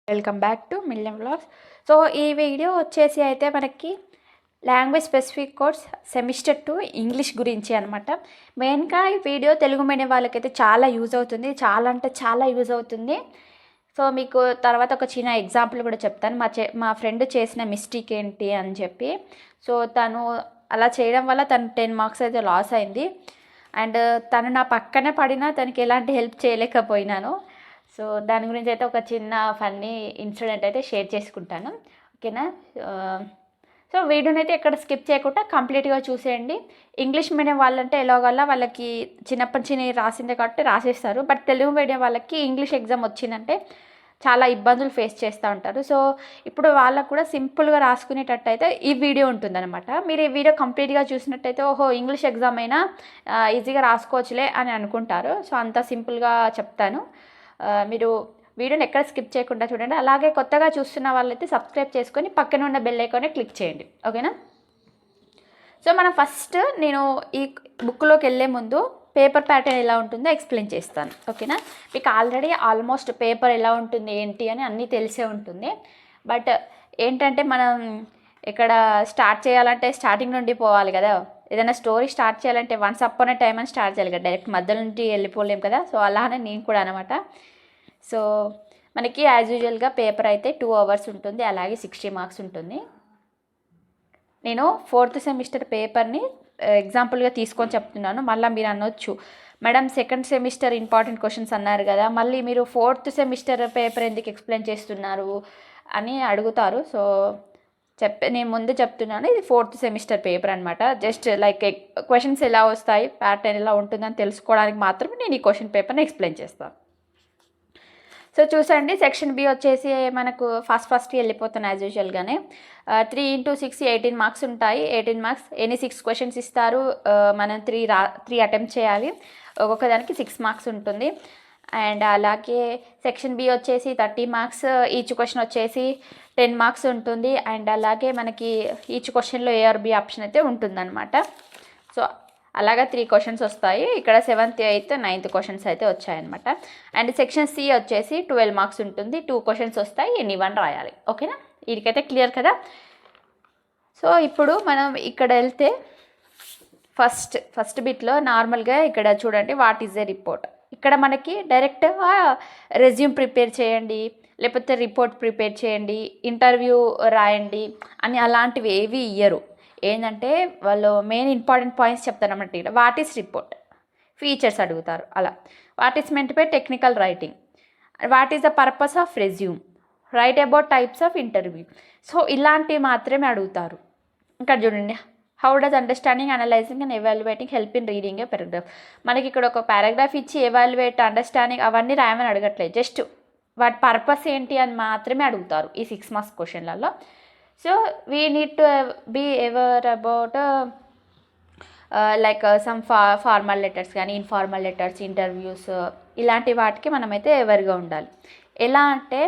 Welcome back to million vlogs. So ఈ video వచ్చేసి అయితే మనకి language specific course semester 2 English గురించి అనమాట. మెయిన్గా ఈ వీడియో తెలుగు మీడియం వాళ్ళకైతే చాలా యూజ్ అవుతుంది, చాలా అంటే చాలా యూజ్ అవుతుంది. సో మీకు తర్వాత ఒక చిన్న ఎగ్జాంపుల్ కూడా చెప్తాను, మా ఫ్రెండ్ చేసిన మిస్టేక్ ఏంటి అని చెప్పి. సో తను అలా చేయడం వల్ల తను 10 మార్క్స్ అయితే లాస్ అయింది. అండ్ తను నా పక్కనే పడినా తనకి ఎలాంటి హెల్ప్ చేయలేకపోయినాను. సో దాని గురించి అయితే ఒక చిన్న ఫన్నీ ఇన్సిడెంట్ అయితే షేర్ చేసుకుంటాను, ఓకేనా. సో వీడియోని అయితే ఎక్కడ స్కిప్ చేయకుండా కంప్లీట్గా చూసేయండి. ఇంగ్లీష్ మీడియం వాళ్ళంటే ఎలాగల్లా వాళ్ళకి చిన్నప్పటి నుంచి రాసిందే కాబట్టి రాసేస్తారు. బట్ తెలుగు మీడియం వాళ్ళకి ఇంగ్లీష్ ఎగ్జామ్ వచ్చిందంటే చాలా ఇబ్బందులు ఫేస్ చేస్తూ ఉంటారు. సో ఇప్పుడు వాళ్ళకు కూడా సింపుల్గా రాసుకునేటట్టు అయితే ఈ వీడియో ఉంటుందన్నమాట. మీరు ఈ వీడియో కంప్లీట్గా చూసినట్టయితే ఓహో ఇంగ్లీష్ ఎగ్జామ్ అయినా ఈజీగా రాసుకోవచ్చులే అని అనుకుంటారు. సో అంత సింపుల్గా చెప్తాను. మీరు వీడియోని ఎక్కడ స్కిప్ చేయకుండా చూడండి. అలాగే కొత్తగా చూస్తున్న వాళ్ళైతే సబ్స్క్రైబ్ చేసుకొని పక్కన ఉన్న బెల్ ఐకాన్ని క్లిక్ చేయండి, ఓకేనా. సో మనం ఫస్ట్ నేను ఈ బుక్లోకి వెళ్ళే ముందు పేపర్ ప్యాటర్న్ ఎలా ఉంటుందో ఎక్స్ప్లెయిన్ చేస్తాను, ఓకేనా. మీకు ఆల్రెడీ ఆల్మోస్ట్ పేపర్ ఎలా ఉంటుంది ఏంటి అని అన్నీ తెలిసే ఉంటుంది. బట్ ఏంటంటే మనం ఇక్కడ స్టార్ట్ చేయాలంటే స్టార్టింగ్ నుండి పోవాలి కదా. ఏదైనా స్టోరీ స్టార్ట్ చేయాలంటే వన్స్ అపాన్ ఎ టైం అని స్టార్ట్ చేయాలి కదా, డైరెక్ట్ మధ్యలో నుండి వెళ్ళిపోలేం కదా. సో అలానే నేను కూడా అనమాట. సో మనకి యాజ్ యూజువల్గా పేపర్ అయితే 2 అవర్స్ ఉంటుంది, అలాగే 60 మార్క్స్ ఉంటుంది. నేను 4th సెమిస్టర్ పేపర్ని ఎగ్జాంపుల్గా తీసుకొని చెప్తున్నాను. మళ్ళీ మీరు అనొచ్చు, madam 2nd semester important questions అన్నారు కదా, మళ్ళీ మీరు 4th సెమిస్టర్ పేపర్ ఎందుకు ఎక్స్ప్లెయిన్ చేస్తున్నారు అని అడుగుతారు. సో నేను ముందే చెప్తున్నాను, ఇది 4th సెమిస్టర్ పేపర్ అనమాట. జస్ట్ లైక్ క్వశ్చన్స్ ఎలా వస్తాయి, ప్యాటర్న్ ఎలా ఉంటుందని తెలుసుకోవడానికి మాత్రమే నేను ఈ క్వశ్చన్ పేపర్ని ఎక్స్ప్లెయిన్ చేస్తాను. సో చూసండి, సెక్షన్ బి వచ్చేసి మనకు ఫస్ట్ వెళ్ళిపోతాను యాజ్ యూజువల్గానే. 3 × 6 18 మార్క్స్ ఉంటాయి. 18 మార్క్స్ ఎనీ 6 క్వశ్చన్స్ ఇస్తారు. మనం 3 అటెంప్ట్ చేయాలి. ఒక్కొక్క దానికి 6 మార్క్స్ ఉంటుంది. అండ్ అలాగే సెక్షన్ బి వచ్చేసి 30 మార్క్స్, ఈచ్ క్వశ్చన్ వచ్చేసి 10 మార్క్స్ ఉంటుంది. అండ్ అలాగే మనకి ఈచ్ క్వశ్చన్లో ఏ ఆర్ బి ఆప్షన్ అయితే ఉంటుందన్నమాట. సో అలాగా 3 క్వశ్చన్స్ వస్తాయి. ఇక్కడ 7th 8th 9th క్వశ్చన్స్ అయితే వచ్చాయన్నమాట. అండ్ సెక్షన్ సి వచ్చేసి 12 మార్క్స్ ఉంటుంది. 2 క్వశ్చన్స్ వస్తాయి, ఎనీ 1 రాయాలి, ఓకేనా. వీడికైతే క్లియర్ కదా. సో ఇప్పుడు మనం ఇక్కడ వెళ్తే ఫస్ట్ బిట్లో నార్మల్గా ఇక్కడ చూడండి, వాట్ ఈజ్ ఎ రిపోర్ట్. ఇక్కడ మనకి డైరెక్ట్గా రెజ్యూమ్ ప్రిపేర్ చేయండి, లేకపోతే రిపోర్ట్ ప్రిపేర్ చేయండి, ఇంటర్వ్యూ రాయండి అని అలాంటివి ఏవి ఇయ్యరు. ఏంటంటే వాళ్ళు మెయిన్ ఇంపార్టెంట్ పాయింట్స్ చెప్తారన్నమాట. ఇక్కడ వాట్ ఈస్ రిపోర్ట్, ఫీచర్స్ అడుగుతారు. అలా what is meant by technical writing, what is the purpose of resume, write about types of interview. So ఇలాంటివి మాత్రమే అడుగుతారు. ఇంకా చూడండి, how does understanding, analysing and evaluating help in reading A paragraph. మనకి ఇక్కడ ఒక పారాగ్రాఫ్ ఇచ్చి ఎవాల్యుయేట్, అండర్స్టాండింగ్ అవన్నీ రాయమని అడగట్లేదు, జస్ట్ వాటి పర్పస్ ఏంటి అని మాత్రమే అడుగుతారు ఈ 6 మార్క్స్ క్వశ్చన్లలో. So we need to be aware about like some formal letters కానీ ఇన్ఫార్మల్ లెటర్స్, ఇంటర్వ్యూస్, ఇలాంటి వాటికి మనమైతే ఎవర్గా ఉండాలి. ఎలా అంటే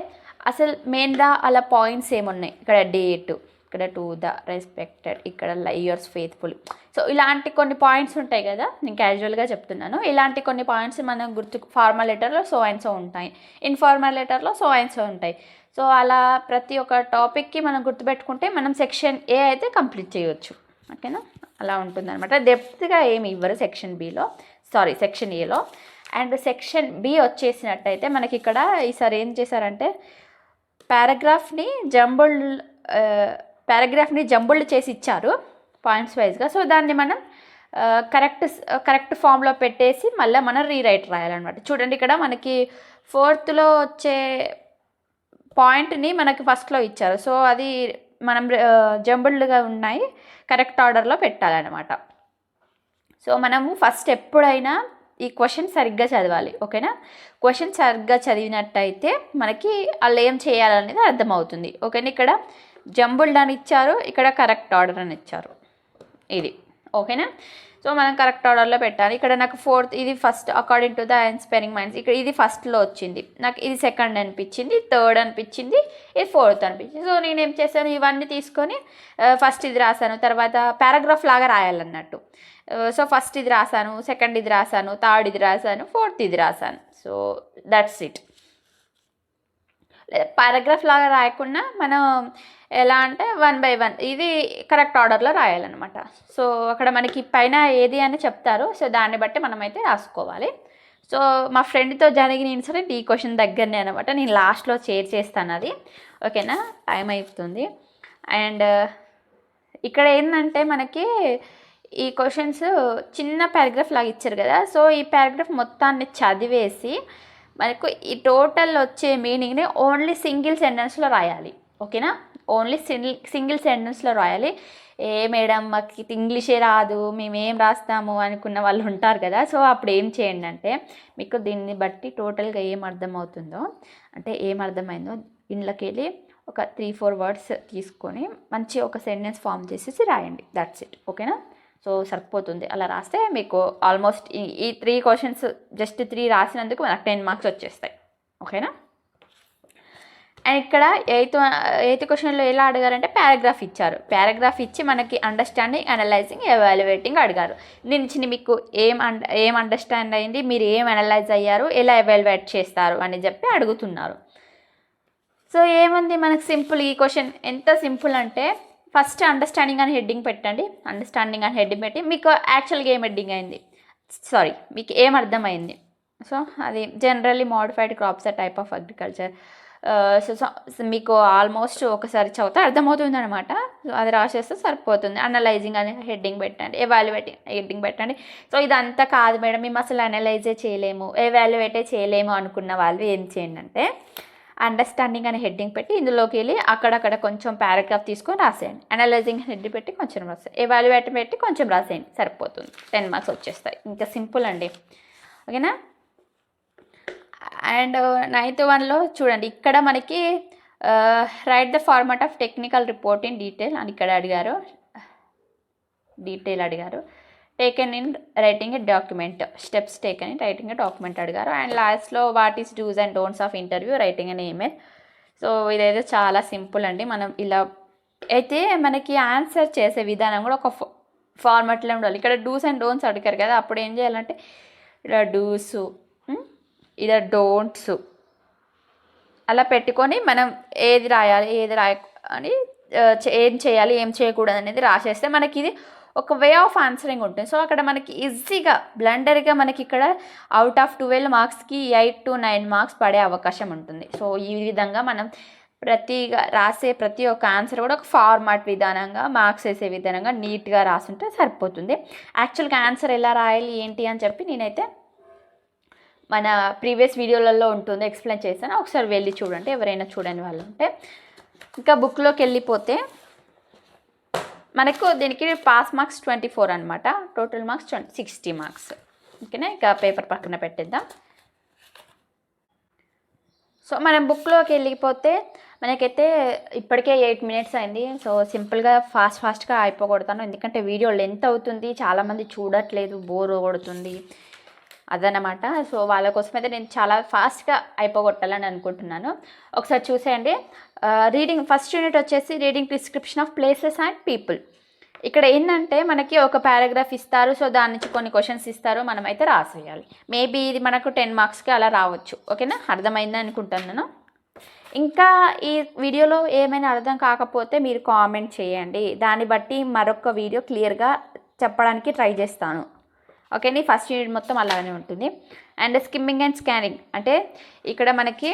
అసలు మెయిన్గా అలా పాయింట్స్ ఏమున్నాయి, ఇక్కడ డేట్, ఇక్కడ టు ద రెస్పెక్టెడ్, ఇక్కడ యువర్స్ ఫెయిత్ఫుల్. సో ఇలాంటి కొన్ని పాయింట్స్ ఉంటాయి కదా, నేను క్యాజువల్గా చెప్తున్నాను. ఇలాంటి కొన్ని పాయింట్స్ మనం ఫార్మల్ లెటర్లో సో అండ్ సో ఉంటాయి, ఇన్ఫార్మల్ లెటర్లో సో అండ్ సో ఉంటాయి. సో అలా ప్రతి ఒక్క టాపిక్కి మనం గుర్తుపెట్టుకుంటే మనం సెక్షన్ ఏ అయితే కంప్లీట్ చేయవచ్చు, ఓకేనా. అలా ఉంటుందన్నమాట. డెప్త్గా ఏమి ఇవ్వరు సెక్షన్ ఏలో. అండ్ సెక్షన్ బి వచ్చేసినట్టయితే మనకి ఇక్కడ ఈసారి ఏం చేశారంటే పారాగ్రాఫ్ని జంబుల్డ్ చేసి ఇచ్చారు పాయింట్స్ వైజ్గా. సో దాన్ని మనం కరెక్ట్ ఫామ్లో పెట్టేసి మళ్ళీ మనం రీరైట్ రాయాలన్నమాట. చూడండి, ఇక్కడ మనకి 4thలో వచ్చే పాయింట్ని మనకి ఫస్ట్లో ఇచ్చారు. సో అది మనం జంబుల్డ్గా ఉన్నాయి, కరెక్ట్ ఆర్డర్లో పెట్టాలన్నమాట. సో మనము ఫస్ట్ ఎప్పుడైనా ఈ క్వశ్చన్ సరిగ్గా చదవాలి, ఓకేనా. క్వశ్చన్ సరిగ్గా చదివినట్టయితే మనకి వాళ్ళు ఏం చేయాలనేది అర్థమవుతుంది, ఓకేనా. ఇక్కడ జంబుల్డ్ అని ఇచ్చారు, ఇక్కడ కరెక్ట్ ఆర్డర్ అని ఇచ్చారు, ఇది ఓకేనా. సో మనం కరెక్ట్ ఆర్డర్లో పెట్టాలి. ఇక్కడ నాకు 4th ఇది first according to the inspiring minds, ఇక్కడ ఇది ఫస్ట్లో వచ్చింది, నాకు ఇది 2nd అనిపించింది, 3rd అనిపించింది, ఇది 4th అనిపించింది. సో నేను ఏం చేశాను, ఇవన్నీ తీసుకొని ఫస్ట్ ఇది రాశాను, తర్వాత పారాగ్రాఫ్ లాగా రాయాలన్నట్టు. సో ఫస్ట్ ఇది రాశాను, 2nd ఇది రాశాను, 3rd ఇది రాశాను, 4th ఇది రాశాను. So that's it. పారాగ్రాఫ్ లాగా రాయకుండా మనం ఎలా అంటే 1 బై 1 ఇది కరెక్ట్ ఆర్డర్లో రాయాలన్నమాట. సో అక్కడ మనకి పైన ఏది అని చెప్తారు. సో దాన్ని బట్టి మనమైతే రాసుకోవాలి. సో మా ఫ్రెండ్తో జరిగిన ఇన్సిడెంట్ ఈ క్వశ్చన్ దగ్గరనే అనమాట. నేను లాస్ట్లో షేర్ చేస్తాను అది. ఓకేనా, టైం అయిపోతుంది. అండ్ ఇక్కడ ఏంటంటే మనకి ఈ క్వశ్చన్స్ చిన్న పారాగ్రాఫ్ లాగా ఇచ్చారు కదా. సో ఈ పారాగ్రాఫ్ మొత్తాన్ని చదివేసి మనకు ఈ టోటల్ వచ్చే మీనింగ్ని ఓన్లీ సింగిల్ సెంటెన్స్లో రాయాలి. ఓకేనా, ఓన్లీ సింగిల్ సెంటెన్స్లో రాయాలి. ఏ మేడం మాకు ఇంగ్లీషే రాదు, మేమేం రాస్తాము అనుకున్న వాళ్ళు ఉంటారు కదా. సో అప్పుడు ఏం చేయండి అంటే, మీకు దీన్ని బట్టి టోటల్గా ఏం అర్థమవుతుందో, అంటే ఏం అర్థమైందో ఇంట్లోకి వెళ్ళి ఒక 3-4 వర్డ్స్ తీసుకొని మంచి ఒక సెంటెన్స్ ఫామ్ చేసేసి రాయండి. That's it. ఓకేనా, సో సరిపోతుంది. అలా రాస్తే మీకు ఆల్మోస్ట్ ఈ 3 క్వశ్చన్స్ జస్ట్ 3 రాసినందుకు మనకు 10 మార్క్స్ వచ్చేస్తాయి. ఓకేనా, అండ్ ఇక్కడ ఎయిత్ క్వశ్చన్లో ఎలా అడిగారంటే పారాగ్రాఫ్ ఇచ్చారు. పారాగ్రాఫ్ ఇచ్చి మనకి అండర్స్టాండింగ్, అనలైజింగ్, ఎవాల్యుయేటింగ్ అడిగారు. దీని నుంచి మీకు ఏం అండర్స్టాండ్ అయింది, మీరు ఏం అనలైజ్ అయ్యారు, ఎలా ఎవాల్యుయేట్ చేస్తారు అని చెప్పి అడుగుతున్నారు. సో ఏముంది మనకు సింపుల్. ఈ క్వశ్చన్ ఎంత సింపుల్ అంటే, ఫస్ట్ అండర్స్టాండింగ్ అని హెడ్డింగ్ పెట్టండి. అండర్స్టాండింగ్ అని హెడ్డింగ్ పెట్టి మీకు యాక్చువల్గా ఏం హెడ్డింగ్ అయింది, మీకు ఏం అర్థమైంది. సో అది జనరల్లీ మోడిఫైడ్ క్రాప్స్ ఆ టైప్ ఆఫ్ అగ్రికల్చర్. సో మీకు ఆల్మోస్ట్ ఒకసారి చదివితే అర్థమవుతుంది అనమాట. సో అది రాసేస్తే సరిపోతుంది. అనలైజింగ్ అని హెడ్డింగ్ పెట్టండి, ఎవాల్యుయేటింగ్ హెడ్డింగ్ పెట్టండి. సో ఇదంతా కాదు మేడం, మేము అసలు అనలైజే చేయలేము, ఎవాల్యుయేటే చేయలేము అనుకున్న వాళ్ళు ఏం చేయండి అంటే, అండర్స్టాండింగ్ అని హెడ్డింగ్ పెట్టి ఇందులోకి వెళ్ళి అక్కడక్కడ కొంచెం పారాగ్రాఫ్ తీసుకొని రాసేయండి. అనలైజింగ్ హెడ్డింగ్ పెట్టి కొంచెం రాసేయండి, ఎవాల్యుయేట్ పెట్టి కొంచెం రాసేయండి, సరిపోతుంది. 10 మార్క్స్ వచ్చేస్తాయి. ఇంకా సింపుల్ అండి. ఓకేనా, అండ్ 9th వన్లో చూడండి, ఇక్కడ మనకి write the format of technical report in detail అని ఇక్కడ అడిగారు. Taken in writing a document, steps taken in writing a document అడిగారు. అండ్ లాస్ట్లో what is do's and don'ts of interview, writing an email. So ఇదైతే చాలా simple అండి. మనం ఇలా అయితే మనకి ఆన్సర్ చేసే విధానం కూడా ఒక ఫార్మాట్లో ఉండాలి. ఇక్కడ డూస్ అండ్ డోంట్స్ అడిగారు కదా, అప్పుడు ఏం చేయాలంటే ఇలా డూస్, ఇలా డోంట్స్ అలా పెట్టుకొని మనం ఏది రాయాలి ఏది అని ఏం చేయాలి ఏం చేయకూడదు అనేది రాసేస్తే మనకి ఇది ఒక వే ఆఫ్ ఆన్సరింగ్ ఉంటుంది. సో అక్కడ మనకి ఈజీగా బ్లండర్గా మనకి ఇక్కడ అవుట్ ఆఫ్ 12 మార్క్స్కి 8 to 9 మార్క్స్ పడే అవకాశం ఉంటుంది. సో ఈ విధంగా మనం రాసే ప్రతి ఒక్క ఆన్సర్ కూడా ఒక ఫార్మాట్ విధానంగా, మార్క్స్ వేసే విధానంగా నీట్గా రాసుంటే సరిపోతుంది. యాక్చువల్గా ఆన్సర్ ఎలా రాయాలి ఏంటి అని చెప్పి నేనైతే మన ప్రీవియస్ వీడియోలలో ఉంటుంది, ఎక్స్ప్లెయిన్ చేశాను. ఒకసారి వెళ్ళి చూడండి ఎవరైనా చూడని వాళ్ళు ఉంటే. ఇంకా బుక్లోకి వెళ్ళిపోతే మనకు దీనికి పాస్ మార్క్స్ 24 అనమాట, టోటల్ మార్క్స్ 60 మార్క్స్. ఓకేనా, ఇంకా పేపర్ పక్కన పెట్టేద్దాం. సో మనం బుక్లోకి వెళ్ళిపోతే మనకైతే ఇప్పటికే 8 minutes అయింది. సో సింపుల్గా ఫాస్ట్గా అయిపోగొడతాను, ఎందుకంటే వీడియో లెంత్ అవుతుంది, చాలామంది చూడట్లేదు, బోర్ కొడుతుంది అదనమాట. సో వాళ్ళ కోసం అయితే నేను చాలా ఫాస్ట్గా అయిపోగొట్టాలని అనుకుంటున్నాను. ఒకసారి చూసేయండి. రీడింగ్ ఫస్ట్ యూనిట్ వచ్చేసి reading description of places and people. ఇక్కడ ఏంటంటే మనకి ఒక పారాగ్రాఫ్ ఇస్తారు. సో దాని నుంచి కొన్ని క్వశ్చన్స్ ఇస్తారు, మనమైతే రాసేయాలి. మేబీ ఇది మనకు 10 మార్క్స్కి అలా రావచ్చు. ఓకేనా, అర్థమైందని అనుకుంటున్నాను. ఇంకా ఈ వీడియోలో ఏమైనా అర్థం కాకపోతే మీరు కామెంట్ చేయండి, దాన్ని బట్టి మరొక వీడియో క్లియర్గా చెప్పడానికి ట్రై చేస్తాను. ఓకేనా, ఫస్ట్ యూనిట్ మొత్తం అలానే ఉంటుంది. అండ్ స్కిమ్మింగ్ అండ్ స్కానింగ్ అంటే ఇక్కడ మనకి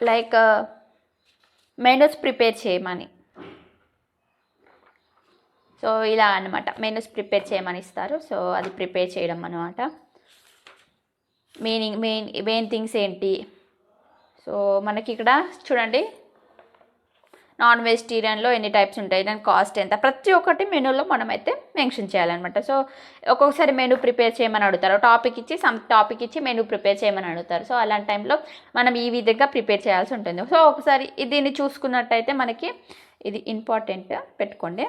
లైక్ మెనూస్ ప్రిపేర్ చేయమని, సో ఇలా అనమాట, మెనూస్ ప్రిపేర్ చేయమని ఇస్తారు. సో అది ప్రిపేర్ చేయడం అనమాట. మెయిన్ థింగ్స్ ఏంటి, సో మనకి ఇక్కడ చూడండి నాన్ వెజిటేరియన్లో ఎన్ని టైప్స్ ఉంటాయి, దాని కాస్ట్ ఎంత, ప్రతి ఒక్కటి మెనూలో మనమైతే మెన్షన్ చేయాలన్నమాట. సో ఒక్కొక్కసారి మెనూ ప్రిపేర్ చేయమని అడుగుతారు, టాపిక్ ఇచ్చి మెనూ ప్రిపేర్ చేయమని అడుగుతారు. సో అలాంటి టైంలో మనం ఈ విధంగా ప్రిపేర్ చేయాల్సి ఉంటుంది. సో ఒకసారి దీన్ని చూసుకున్నట్టయితే మనకి ఇది ఇంపార్టెంట్ పెట్టుకోండి.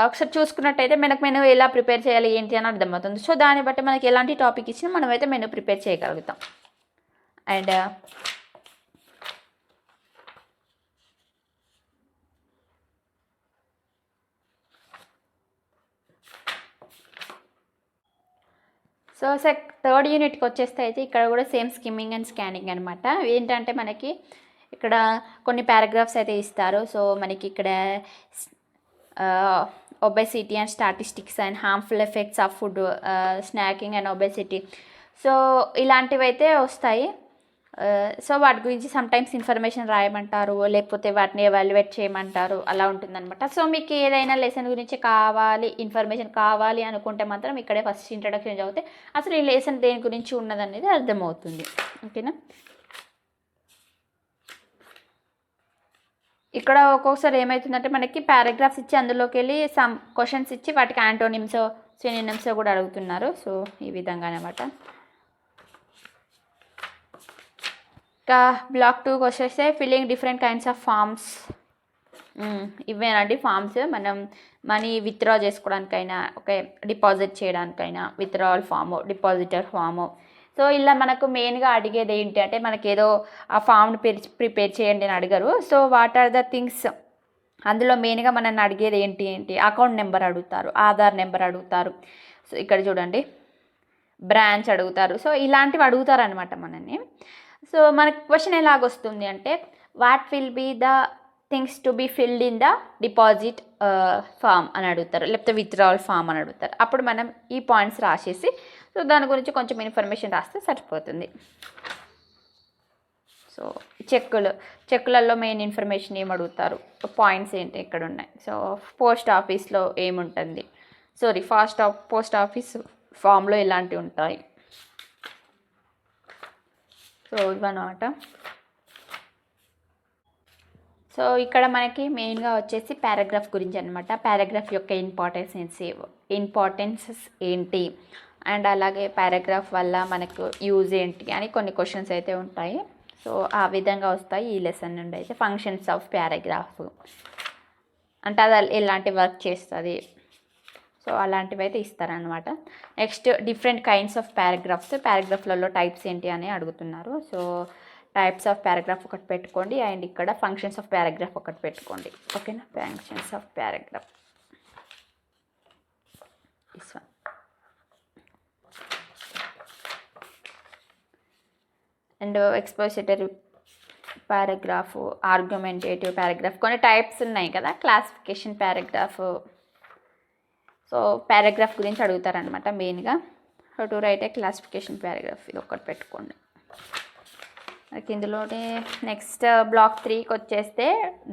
ఒకసారి చూసుకున్నట్టయితే మనకు మెనూ ఎలా ప్రిపేర్ చేయాలి ఏంటి అని అర్థమవుతుంది. సో దాన్ని బట్టి మనకి ఎలాంటి టాపిక్ ఇచ్చినా మనమైతే మెనూ ప్రిపేర్ చేయగలుగుతాం. అండ్ సో థర్డ్ యూనిట్కి వచ్చేస్తే అయితే ఇక్కడ కూడా సేమ్ స్కిమ్మింగ్ అండ్ స్కానింగ్ అనమాట. ఏంటంటే మనకి ఇక్కడ కొన్ని పారాగ్రాఫ్స్ అయితే ఇస్తారు. సో మనకి ఇక్కడ obesity and statistics and harmful effects of food, snacking and obesity, so ఇలాంటివి అయితే వస్తాయి. సో వాటి గురించి సమ్టైమ్స్ ఇన్ఫర్మేషన్ రాయమంటారు, లేకపోతే వాటిని ఎవాల్యుయేట్ చేయమంటారు, అలా ఉంటుందన్నమాట. సో మీకు ఏదైనా లెసన్ గురించి కావాలి, ఇన్ఫర్మేషన్ కావాలి అనుకుంటే మాత్రం ఇక్కడే ఫస్ట్ ఇంట్రడక్షన్ చదివితే అసలు ఈ లెసన్ దేని గురించి ఉన్నదనేది అర్థమవుతుంది. ఓకేనా. ఇక్కడ ఒక్కొక్కసారి ఏమవుతుందంటే మనకి పారాగ్రాఫ్స్ ఇచ్చి అందులోకి వెళ్ళి సమ్ క్వశ్చన్స్ ఇచ్చి వాటికి యాంటోనిమ్స్, సినోనిమ్స్ కూడా అడుగుతున్నారు. సో ఈ విధంగా అనమాట. ఇంకా బ్లాక్ 2కి వచ్చేస్తే filling different kinds of forms. ఇవేనండి ఫామ్స్. మనం మనీ విత్డ్రా చేసుకోవడానికైనా, ఓకే, డిపాజిట్ చేయడానికైనా withdrawal form, depositor form. So ఇలా మనకు మెయిన్గా అడిగేది ఏంటి అంటే మనకి ఏదో ఆ ఫామ్ని ప్రిపేర్ చేయండి అని అడగరు. So what are the things, అందులో మెయిన్గా మనల్ని అడిగేది ఏంటి అకౌంట్ నెంబర్ అడుగుతారు, ఆధార్ నెంబర్ అడుగుతారు. సో ఇక్కడ చూడండి బ్రాంచ్ అడుగుతారు. సో ఇలాంటివి అడుగుతారు అనమాట మనల్ని. సో మనకు క్వశ్చన్ ఎలాగొస్తుంది అంటే what will be the things to be filled in the deposit form అని అడుగుతారు, లేకపోతే విత్డ్రావల్ ఫామ్ అని అడుగుతారు. అప్పుడు మనం ఈ పాయింట్స్ రాసేసి సో దాని గురించి కొంచెం ఇన్ఫర్మేషన్ రాస్తే సరిపోతుంది. సో చెక్కులలో మెయిన్ ఇన్ఫర్మేషన్ ఏమి అడుగుతారు, పాయింట్స్ ఏంటి ఇక్కడ ఉన్నాయి. సో పోస్ట్ ఆఫీస్లో ఏముంటుంది, పోస్ట్ ఆఫీస్ ఫామ్లో ఇలాంటివి ఉంటాయి. సో ఇవన్నమాట. సో ఇక్కడ మనకి మెయిన్గా వచ్చేసి పారాగ్రాఫ్ గురించి అనమాట. పారాగ్రాఫ్ యొక్క ఇంపార్టెన్సెస్ ఏంటి, అండ్ అలాగే పారాగ్రాఫ్ వల్ల మనకు యూజ్ ఏంటి అని కొన్ని క్వశ్చన్స్ అయితే ఉంటాయి. సో ఆ విధంగా వస్తాయి ఈ లెసన్ నుండి అయితే. ఫంక్షన్స్ ఆఫ్ పారాగ్రాఫ్ అంటే అది ఎలాంటి వర్క్ చేస్తుంది, సో అలాంటివి అయితే ఇస్తారనమాట. నెక్స్ట్ డిఫరెంట్ కైండ్స్ ఆఫ్ పారాగ్రాఫ్లలో టైప్స్ ఏంటి అని అడుగుతున్నారు. సో టైప్స్ ఆఫ్ పారాగ్రాఫ్ ఒకటి పెట్టుకోండి, అండ్ ఇక్కడ ఫంక్షన్స్ ఆఫ్ పారాగ్రాఫ్ ఒకటి పెట్టుకోండి. ఓకేనా. Functions of paragraph this one. And expository paragraph, argumentative paragraph, కొన్ని టైప్స్ ఉన్నాయి కదా. Classification paragraph. సో పారాగ్రాఫ్ గురించి అడుగుతారనమాట మెయిన్గా. How to right A classification paragraph, ఇది ఒకటి పెట్టుకోండి. మనకి ఇందులోనే నెక్స్ట్ బ్లాక్ 3కి వచ్చేస్తే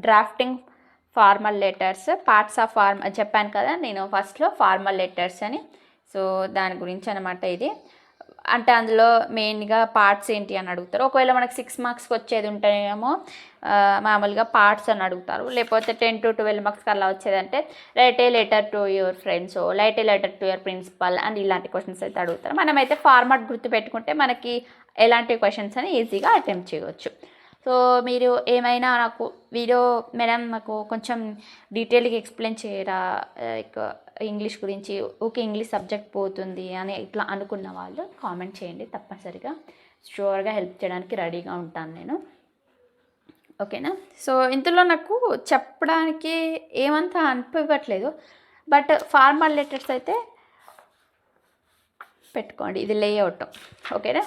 drafting formal letters, parts of చెప్పాను కదా నేను ఫస్ట్లో ఫార్మల్ లెటర్స్ అని. సో దాని గురించి అనమాట ఇది. అంటే అందులో మెయిన్గా పార్ట్స్ ఏంటి అని అడుగుతారు. ఒకవేళ మనకు 6 మార్క్స్కి వచ్చేది ఉంటేనేమో మామూలుగా పార్ట్స్ అని అడుగుతారు. లేకపోతే 10 to 12 మార్క్స్కి అలా వచ్చేదంటే write a letter to your friends, write a letter to your principal and ఇలాంటి క్వశ్చన్స్ అయితే అడుగుతారు. మనమైతే ఫార్మాట్ గుర్తుపెట్టుకుంటే మనకి ఎలాంటి క్వశ్చన్స్ అని ఈజీగా అటెంప్ట్ చేయవచ్చు. సో మీరు ఏమైనా నాకు వీడియో మేడం నాకు కొంచెం డీటెయిల్గా ఎక్స్ప్లెయిన్ చేయరా, ఇంగ్లీష్ గురించి, ఓకే ఇంగ్లీష్ సబ్జెక్ట్ పోతుంది అని ఇట్లా అనుకున్న వాళ్ళు కామెంట్ చేయండి. తప్పనిసరిగా షూర్గా హెల్ప్ చేయడానికి రెడీగా ఉంటాను నేను. ఓకేనా. సో ఇందులో నాకు చెప్పడానికి ఏమంతా అనిపించట్లేదు, బట్ ఫార్మల్ లెటర్స్ అయితే పెట్టుకోండి. ఇది లేఅవుట్. ఓకేనా.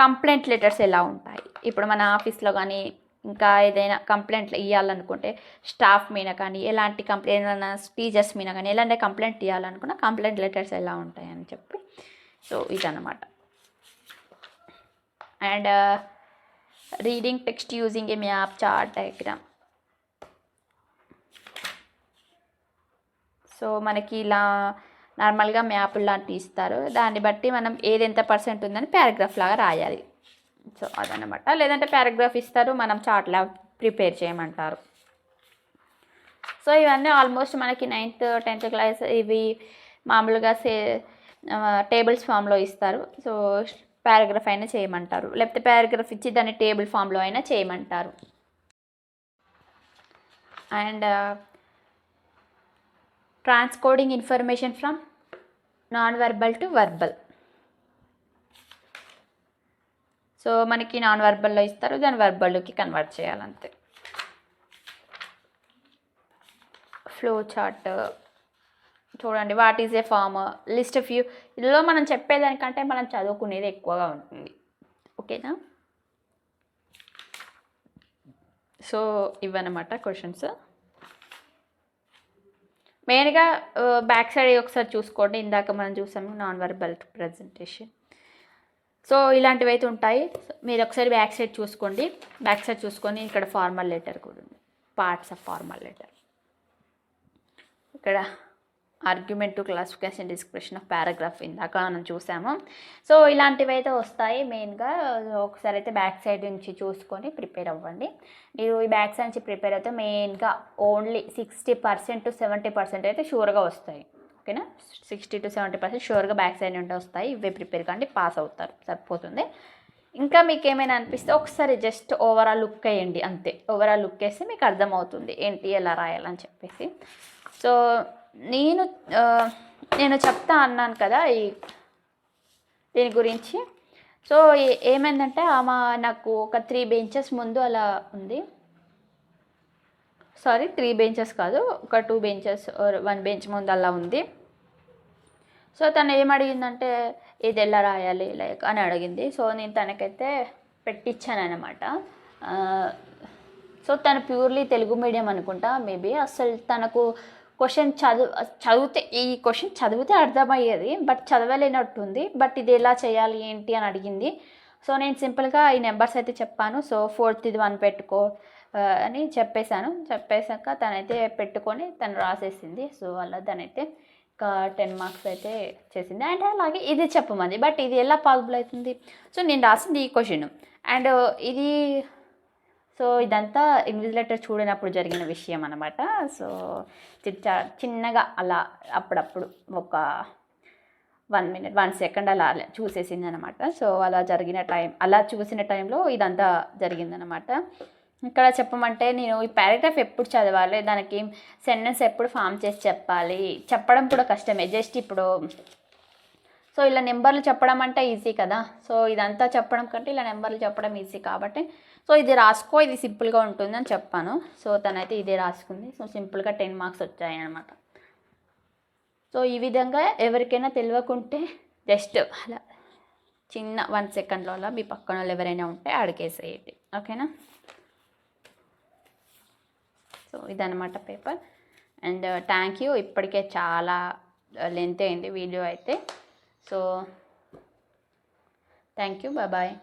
కంప్లైంట్ లెటర్స్ ఎలా ఉంటాయి, ఇప్పుడు మన ఆఫీస్లో కానీ ఇంకా ఏదైనా కంప్లైంట్లు ఇవ్వాలనుకుంటే స్టాఫ్ మీద కానీ ఎలాంటి కంప్లైంట్, ఏదైనా టీచర్స్ మీద కానీ ఎలాంటి కంప్లైంట్ ఇవ్వాలనుకున్నా కంప్లైంట్ లెటర్స్ ఎలా ఉంటాయని చెప్పి. సో ఇదన్నమాట. And reading text using a map, chart, diagram. So మనకి ఇలా నార్మల్గా మ్యాపులు లాంటివి ఇస్తారు, దాన్ని బట్టి మనం ఏది ఎంత పర్సెంట్ ఉందని పారాగ్రాఫ్ లాగా రాయాలి. సో అదనమాట. లేదంటే పారాగ్రాఫ్ ఇస్తారు, మనం చార్ట్లా ప్రిపేర్ చేయమంటారు. సో ఇవన్నీ ఆల్మోస్ట్ మనకి 9th 10th క్లాస్ ఇవి మామూలుగా టేబుల్స్ ఫామ్లో ఇస్తారు. సో పారాగ్రాఫ్ అయినా చేయమంటారు, లేకపోతే పారాగ్రాఫ్ ఇచ్చి దాన్ని టేబుల్ ఫామ్లో అయినా చేయమంటారు. And transcoding information from non verbal to verbal. So మనకి నాన్ వెర్బల్లో ఇస్తారు, దాన్ని వెర్బల్లోకి కన్వర్ట్ చేయాలంతే. ఫ్లో చార్ట్, చూడండి what is a form, list of you. ఇందులో మనం చెప్పేదానికంటే మనం చదువుకునేది ఎక్కువగా ఉంటుంది. ఓకేనా? సో ఇవన్నమాట క్వశ్చన్స్. మెయిన్గా బ్యాక్ సైడ్ ఒకసారి చూసుకోండి. ఇందాక మనం చూసాము నాన్ వర్బల్ ప్రజెంటేషన్. సో ఇలాంటివి అయితే ఉంటాయి. మీరు ఒకసారి బ్యాక్ సైడ్ చూసుకోండి. బ్యాక్ సైడ్ చూసుకొని ఇక్కడ ఫార్మల్ లెటర్ కూడా ఉంది, పార్ట్స్ ఆఫ్ ఫార్మల్ లెటర్. ఇక్కడ argument to classification description of paragraph ఇందాక మనం చూసాము. సో ఇలాంటివి అయితే వస్తాయి మెయిన్గా. ఒకసారి అయితే బ్యాక్ సైడ్ నుంచి చూసుకొని ప్రిపేర్ అవ్వండి. మీరు ఈ బ్యాక్ సైడ్ నుంచి ప్రిపేర్ అయితే మెయిన్గా ఓన్లీ 60% to 70% అయితే షూర్గా వస్తాయి. ఓకేనా? 60 to 70% షూర్గా బ్యాక్ సైడ్ నుండి వస్తాయి. ఇవే ప్రిపేర్ కానీ పాస్ అవుతారు, సరిపోతుంది. ఇంకా మీకు ఏమైనా అనిపిస్తే ఒకసారి జస్ట్ ఓవరాల్ లుక్ వేయండి, అంతే. ఓవరాల్ లుక్ వేస్తే మీకు అర్థమవుతుంది ఏంటి ఎలా రాయాలని చెప్పేసి. సో నేను చెప్తా అన్నాను కదా దీని గురించి. సో ఏమైందంటే ఆమె నాకు ఒక 3 benches ముందు అలా ఉంది. సారీ 3 benches కాదు, ఒక 2 benches 1 bench ముందు అలా ఉంది. సో తను ఏమడిగిందంటే ఇది ఎలా రాయాలి లైక్ అని అడిగింది. సో నేను తనకైతే పెట్టించాను అనమాట. సో తను ప్యూర్లీ తెలుగు మీడియం అనుకుంటా మేబీ. అసలు తనకు క్వశ్చన్ చదివితే ఈ క్వశ్చన్ చదివితే అర్థమయ్యేది, బట్ చదవలేనట్టుంది. బట్ ఇది ఎలా చేయాలి ఏంటి అని అడిగింది. సో నేను సింపుల్గా ఈ నెంబర్స్ అయితే చెప్పాను. సో 4th ఇది 1 పెట్టుకో అని చెప్పేశాక తనైతే పెట్టుకొని తను రాసేసింది. సో అలా తనైతే ఒక 10 marks అయితే చేసింది. అండ్ అలాగే ఇది చెప్పమంది, బట్ ఇది ఎలా పాసిబుల్ అవుతుంది? సో నేను రాసింది ఈ క్వశ్చన్ అండ్ ఇది. సో ఇదంతా ఇన్విజిలేటర్ చూడనప్పుడు జరిగిన విషయం అనమాట. సో చిన్నగా అలా అప్పుడప్పుడు ఒక 1 minute 1 second అలా చూసేసింది అనమాట. సో అలా చూసిన టైంలో ఇదంతా జరిగిందనమాట. ఇక్కడ చెప్పమంటే నేను ఈ పారాగ్రాఫ్ ఎప్పుడు చదవాలి, దానికి సెంటెన్స్ ఎప్పుడు ఫామ్ చేసి చెప్పాలి, చెప్పడం కూడా కష్టమే. జస్ట్ ఇప్పుడు సో ఇలా నెంబర్లు చెప్పడం అంటే ఈజీ కదా. సో ఇదంతా చెప్పడం కంటే ఇలా నెంబర్లు చెప్పడం ఈజీ కాబట్టి సో ఇది రాసుకో, ఇది సింపుల్గా ఉంటుందని చెప్పాను. సో తనైతే ఇదే రాసుకుంది. సో సింపుల్గా 10 marks వచ్చాయి అనమాట. సో ఈ విధంగా ఎవరికైనా తెలియకుంటే జస్ట్ అలా చిన్న 1 secondలో అలా మీ పక్కన వాళ్ళు ఎవరైనా ఉంటే అడిగేసేయండి. ఓకేనా? సో ఇదన్నమాట పేపర్. And thank you. ఇప్పటికే చాలా లెంత్ అయింది వీడియో అయితే. So thank you. బాయ్.